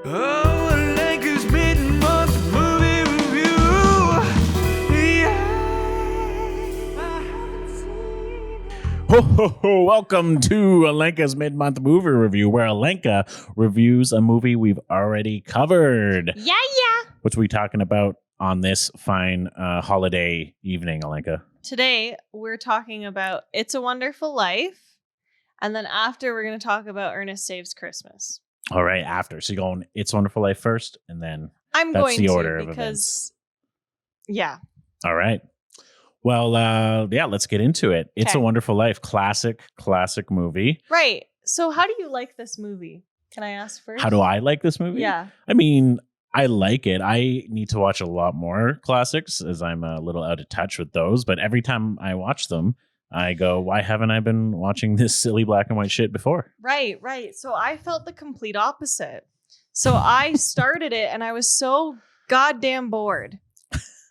Oh, Alenka's mid-month movie review. Ho, ho, ho. Welcome to Alenka's mid-month movie review, where Alenka reviews a movie we've already covered. Yeah. What are we talking about on this fine holiday evening, Alenka? Today, we're talking about It's a Wonderful Life. And then after, we're going to talk about Ernest Saves Christmas. All right, after. So you're going It's a Wonderful Life first, and then I'm that's going the to order of because, events. yeah. All right. Well, let's get into it. It's a Okay. Wonderful Life, classic movie. Right. So how do you like this movie? Can I ask first? How do I like this movie? Yeah. I mean, I like it. I need to watch a lot more classics as I'm a little out of touch with those. But every time I watch them, I go, why haven't I been watching this silly black and white shit before? Right. So I felt the complete opposite. So I started it and I was so goddamn bored.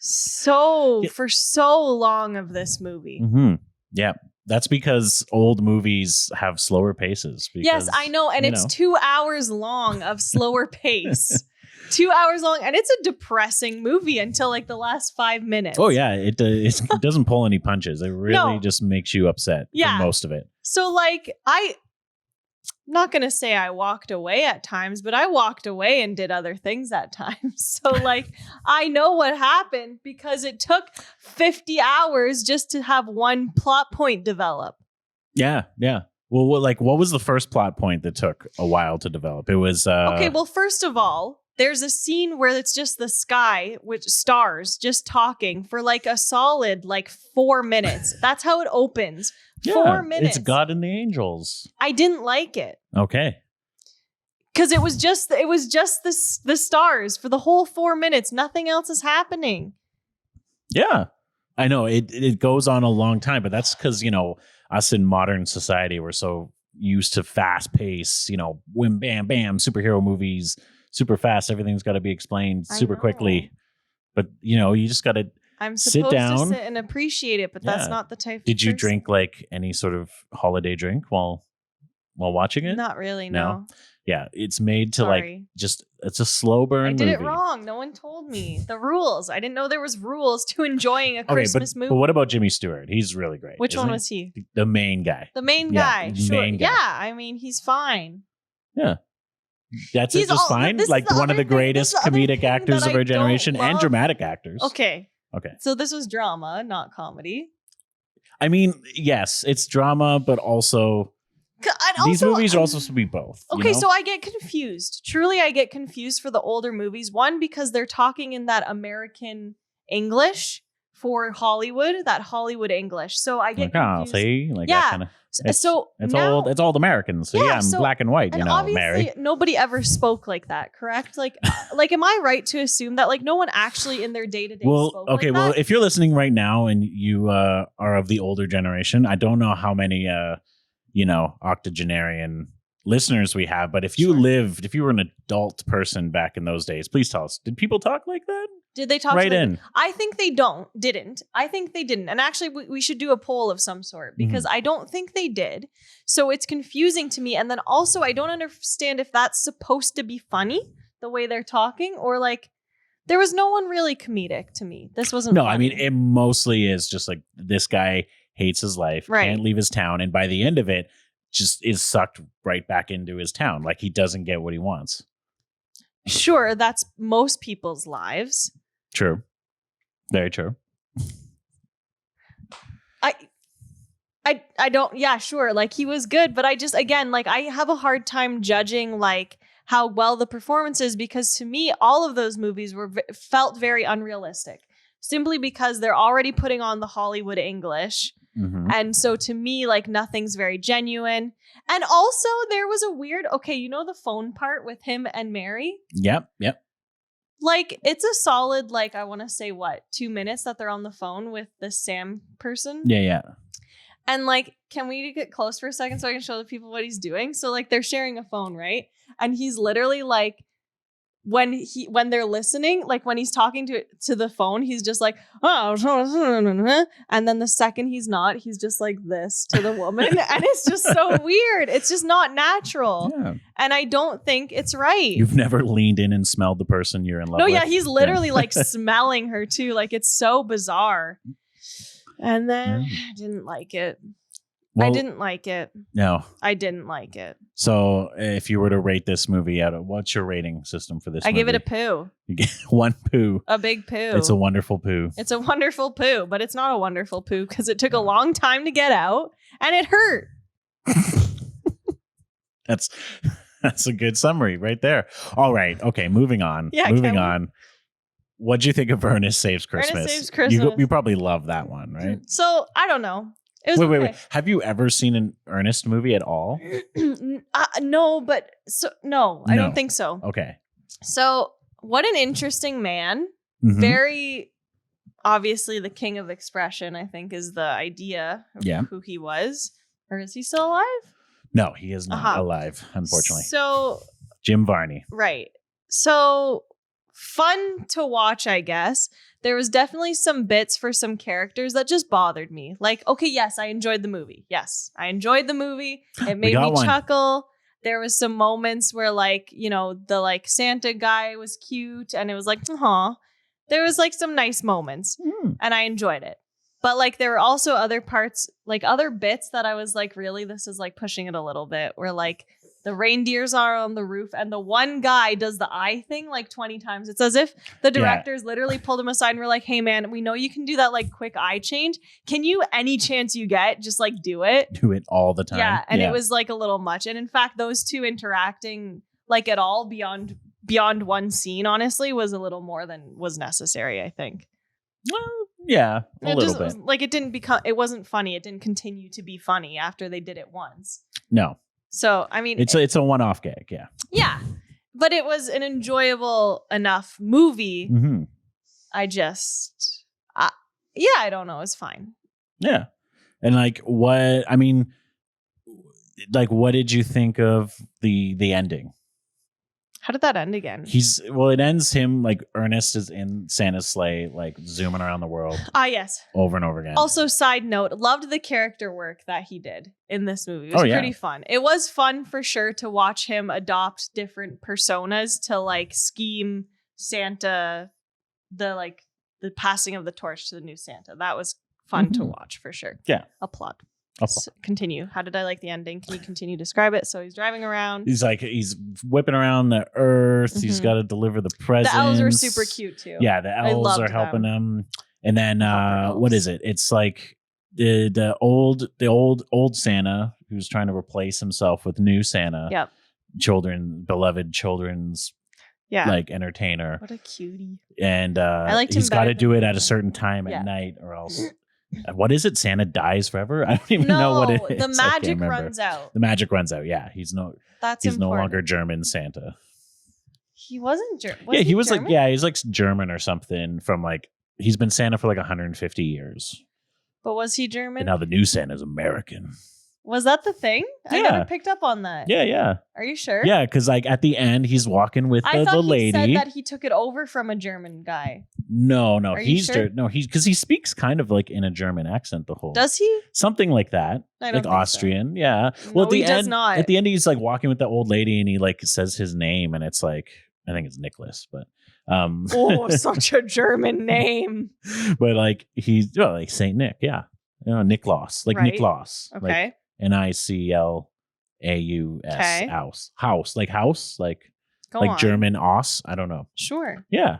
For so long of this movie. Mm-hmm. Yeah. That's because old movies have slower paces. Because, Yes, I know. And it's 2 hours long of slower pace. 2 hours long. And it's a depressing movie until like the last 5 minutes. Oh, yeah. It doesn't pull any punches. It really just makes you upset for most of it. So like I'm not going to say I walked away at times, but I walked away and did other things at times. So like I know what happened because it took 50 hours just to have one plot point develop. Yeah. Well, what was the first plot point that took a while to develop? It was Okay, well, first of all, there's a scene where it's just the sky with stars just talking for like a solid 4 minutes. That's how it opens. 4 minutes. It's God and the Angels. I didn't like it. Okay. Because it was just the stars for the whole 4 minutes. Nothing else is happening. Yeah. I know it goes on a long time, but that's because, us in modern society, we're so used to fast pace, whim, bam, bam, superhero movies, super fast. Everything's got to be explained super quickly. But, you just got to I'm sit supposed down. to sit and appreciate it, but that's not the type. Did you drink any sort of holiday drink while watching it? Not really, no. Yeah, it's made to Sorry. it's a slow burn movie. I did it wrong. No one told me the rules. I didn't know there was rules to enjoying a Christmas movie. But what about Jimmy Stewart? He's really great. Which one was he? The main guy. The main guy. The Sure. main guy. Yeah, I mean, he's fine. Yeah. That's He's just fine. this is Like the one of other the thing- greatest this is the other comedic thing actors that of I our don't generation and love. dramatic actors. Okay. Okay. So this was drama, not comedy. I mean, yes, it's drama, but also these movies are also supposed to be both. Okay, so I get confused. Truly, I get confused for the older movies. One, because they're talking in that American English for Hollywood, that Hollywood English. So I get confused. See, that kind of. It's now, it's old American. So I'm black and white. And obviously, Mary. nobody ever spoke like that. Correct? Like, am I right to assume that no one actually in their day to day? Well, okay. Well, if you're listening right now and you are of the older generation, I don't know how many octogenarian listeners we have, but if you were an adult person back in those days, please tell us. Did people talk like that? Did they talk right in? I think they didn't. I think they didn't. And actually, we should do a poll of some sort because I don't think they did. So it's confusing to me. And then also, I don't understand if that's supposed to be funny, the way they're talking, or there was no one really comedic to me. This wasn't funny. I mean, it mostly is just like this guy hates his life, can't leave his town. And by the end of it, just is sucked right back into his town. Like he doesn't get what he wants. Sure, that's most people's lives. True. Very true. I don't, sure. He was good, but I just, again, I have a hard time judging how well the performance is because to me, all of those movies felt very unrealistic simply because they're already putting on the Hollywood English. Mm-hmm. And so to me, nothing's very genuine. And also there was a weird, the phone part with him and Mary? Yep. It's a solid, I want to say 2 minutes that they're on the phone with the Sam person. Yeah. And can we get close for a second so I can show the people what he's doing? So they're sharing a phone, right? And he's literally when they're listening, like when he's talking to the phone, he's just like, oh, and then the second he's not, he's just like this to the woman. And it's just so weird. It's just not natural. Yeah. And I don't think it's right. You've never leaned in and smelled the person you're in love No, with? yeah, he's literally like smelling her too. Like it's so bizarre. And then I didn't like it. Well, I didn't like it. No. I didn't like it. So if you were to rate this movie out of, what's your rating system for this I movie? give it a poo. You get 1 poo. A big poo. It's a wonderful poo. It's a wonderful poo, but it's not a wonderful poo because it took a long time to get out and it hurt. That's a good summary right there. All right. Okay. Moving on. Yeah, Moving on. What'd you think of Ernest Saves Christmas? Ernest Saves Christmas. You probably love that one, right? So I don't know. It was Wait. Have you ever seen an Ernest movie at all? No, but no, I don't think so. Okay. So what an interesting man. Mhm. Very obviously the king of expression, I think, is the idea of who he was. Or is he still alive? No, he is not alive, unfortunately. So Jim Varney. right. So fun to watch, I guess. There was definitely some bits for some characters that just bothered me. Like, okay, yes, I enjoyed the movie. Yes, I enjoyed the movie. It made me chuckle. There was some moments where, like, you know, the like Santa guy was cute and it was like, there was like some nice moments and I enjoyed it. But like there were also other parts, like other bits that I was like, really, this is like pushing it a little bit, where like the reindeers are on the roof and the one guy does the eye thing like 20 times. It's as if the directors literally pulled him aside and were like, hey man, we know you can do that like quick eye change. Can you, any chance you get, just like do it? Do it all the time. Yeah. And it was like a little much. And in fact, those two interacting like at all beyond one scene, honestly, was a little more than was necessary, I think. Well, yeah, a little bit. Like it wasn't funny. It didn't continue to be funny after they did it once. No. So, I mean, it's a one-off gag. Yeah. Yeah. But it was an enjoyable enough movie. Mm-hmm. I don't know. It's fine. Yeah. And like, what did you think of the ending? How did that end again? It ends him like Ernest is in Santa's sleigh, like zooming around the world. Yes. Over and over again. Also, side note, loved the character work that he did in this movie. It was pretty fun. It was fun for sure to watch him adopt different personas to like scheme Santa, the passing of the torch to the new Santa. That was fun to watch for sure. Yeah. Applaud. So continue. How did I like the ending? Can you continue to describe it? So he's driving around. He's whipping around the earth. Mm-hmm. He's got to deliver the presents. The elves are super cute too. Yeah, the elves are helping him. And then what is it? It's like the old Santa who's trying to replace himself with new Santa. Yep. Beloved children's like entertainer. What a cutie. And he's got to do it at a certain time at night or else. What is it? Santa dies forever? I don't even know what it is. The magic runs out. The magic runs out. Yeah, he's no longer German Santa. He wasn't German. He was German? He's like German or something from like he's been Santa for like 150 years. But was he German? And now the new Santa's American. Was that the thing? I never picked up on that. Yeah. Are you sure? Yeah, because like at the end he's walking with the lady. I thought he said that he took it over from a German guy. No, he's sure? because he speaks kind of like in a German accent the whole. Does he? Something like that. I don't think Austrian. So. Yeah. No, well, at the he end, does not. At the end, he's like walking with the old lady, and he like says his name, and it's like I think it's Nicholas, but such a German name. But like he's like Saint Nick, yeah, Niklaus, like right. Niklaus, okay. Like, Niclaus, house, like house, like Go like on. German os. I don't know. Sure. Yeah.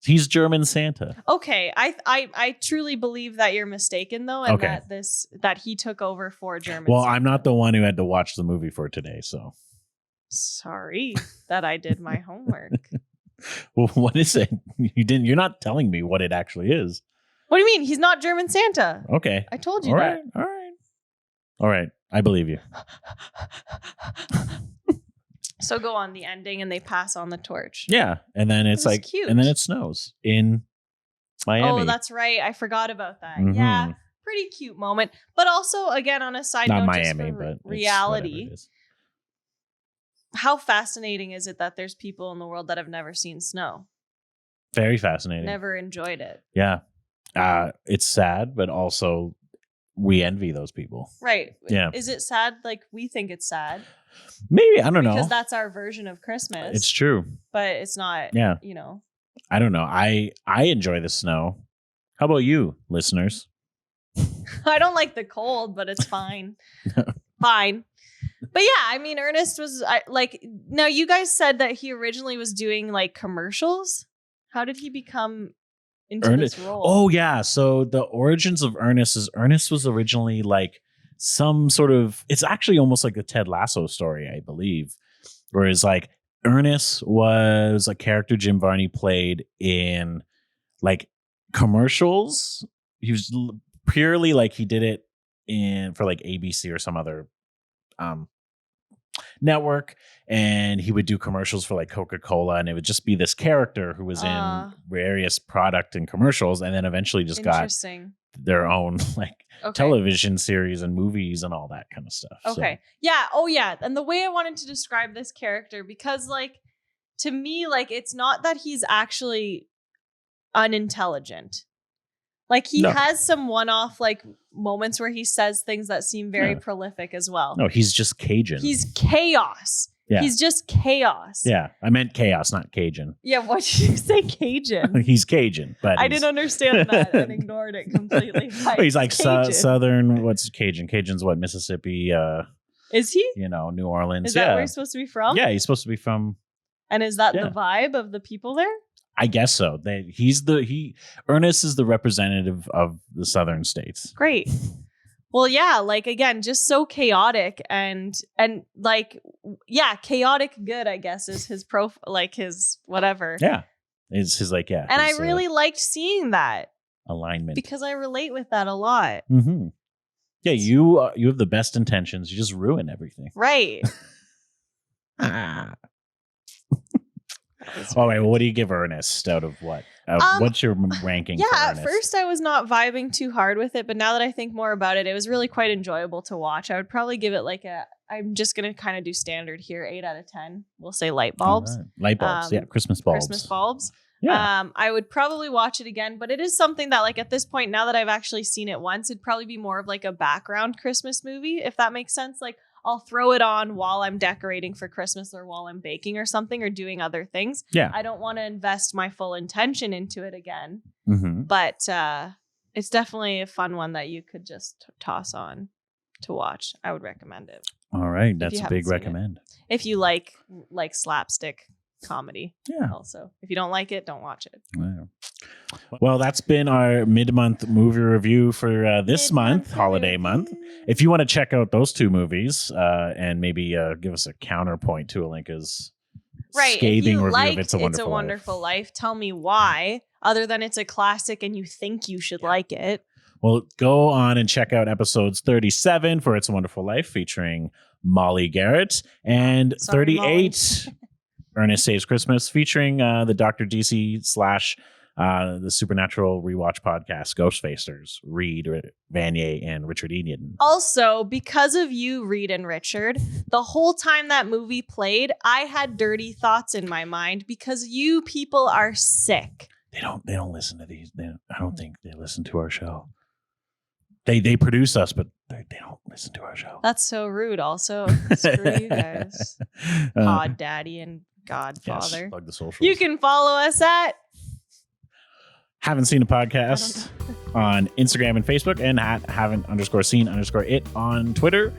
He's German Santa. Okay, I truly believe that you're mistaken though, and that he took over for German. Well, Santa. I'm not the one who had to watch the movie for today, so sorry that I did my homework. Well, what is it? You're not telling me what it actually is. What do you mean? He's not German Santa. Okay, I told you that. All right. I believe you. So go on the ending and they pass on the torch. Yeah. And then it's like, cute. And then it snows in Miami. Oh, that's right. I forgot about that. Mm-hmm. Yeah. Pretty cute moment. But also, again, on a side note, Miami, just for but reality. how fascinating is it that there's people in the world that have never seen snow? Very fascinating. Never enjoyed it. Yeah. It's sad, but also we envy those people. Right. Yeah. Is it sad? Like we think it's sad. Maybe. I don't know. Because that's our version of Christmas. It's true. But it's not, Yeah. you know. I don't know. I enjoy the snow. How about you, listeners? I don't like the cold, but it's fine. Fine. But yeah, I mean, Ernest was now you guys said that he originally was doing like commercials. How did he become into this role? Oh, yeah. So the origins of Ernest is Ernest was originally like some sort of, it's actually almost like the Ted Lasso story, I believe. Whereas like Ernest was a character Jim Varney played in like commercials. He was purely like he did it for like ABC or some other network, and he would do commercials for like Coca-Cola, and it would just be this character who was in various product and commercials, and then eventually just got their own like television series and movies and all that kind of stuff. Okay. So. Yeah. Oh yeah. And the way I wanted to describe this character, because like to me, like it's not that he's actually unintelligent. Like he has some one-off like moments where he says things that seem very prolific as well. No, he's just Cajun. He's chaos. Yeah. He's just chaos. Yeah, I meant chaos, not Cajun. Yeah, what did you say, Cajun? He's Cajun, but I didn't understand that and ignored it completely. He's like Southern. What's Cajun? Cajun's what? Mississippi. Is he? You know, New Orleans. Is that where he's supposed to be from? Yeah, he's supposed to be from. And is that the vibe of the people there? I guess so. Ernest is the representative of the southern states. Great. Well, yeah, like again, just so chaotic and like chaotic good, I guess, is his like his whatever. Yeah. It's his like And I really liked seeing that alignment because I relate with that a lot. Mm-hmm. Yeah, you have the best intentions. You just ruin everything. Right. All right. Well, what do you give Ernest out of what? What's your ranking? Yeah, for at Ernest? first I was not vibing too hard with it, but now that I think more about it, it was really quite enjoyable to watch. I would probably give it like I'm just going to kind of do standard here, 8 out of 10. We'll say light bulbs. Right. Light bulbs, yeah, Christmas bulbs. Christmas bulbs. Yeah. I would probably watch it again, but it is something that like at this point, now that I've actually seen it once, it'd probably be more of like a background Christmas movie, if that makes sense. Like I'll throw it on while I'm decorating for Christmas or while I'm baking or something or doing other things. Yeah. I don't want to invest my full intention into it again. Mm-hmm. But it's definitely a fun one that you could just toss on to watch. I would recommend it. All right. That's a big recommend. If you like slapstick comedy. Yeah. Also, if you don't like it, don't watch it. Wow. Well, that's been our mid-month movie review for this month, holiday month. If you want to check out those two movies and maybe give us a counterpoint to Alenka's scathing review of It's a Wonderful Life, tell me why, other than it's a classic and you think you should like it. Well, go on and check out episodes 37 for It's a Wonderful Life featuring Mollie Garrett and 38 Ernest Saves Christmas featuring the Dr. DC / the Supernatural Rewatch podcast, Ghostfacers, Reed, Vanier, and Richard Eden. Also, because of you, Reed and Richard, the whole time that movie played, I had dirty thoughts in my mind because you people are sick. They don't listen to these. I don't think they listen to our show. They produce us, but they don't listen to our show. That's so rude. Also, screw you guys, Pod Daddy and Godfather. Yes, plug the socials. You can follow us at Haven't Seen a Podcast on Instagram and Facebook, and at haven't_seen_it on Twitter.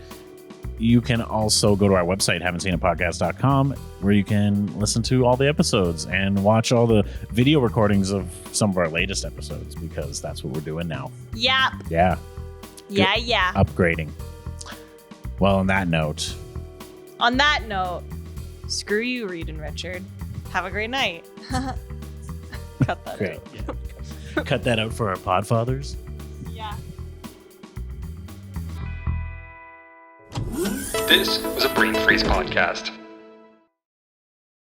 You can also go to our website, haven'tseenapodcast.com, where you can listen to all the episodes and watch all the video recordings of some of our latest episodes, because that's what we're doing now. Yep. Yeah. Yeah. Upgrading. Well, on that note, screw you, Reed and Richard. Have a great night. Cut that out. Yeah. Cut that out for our podfathers. Yeah. This was a Brain Freeze podcast.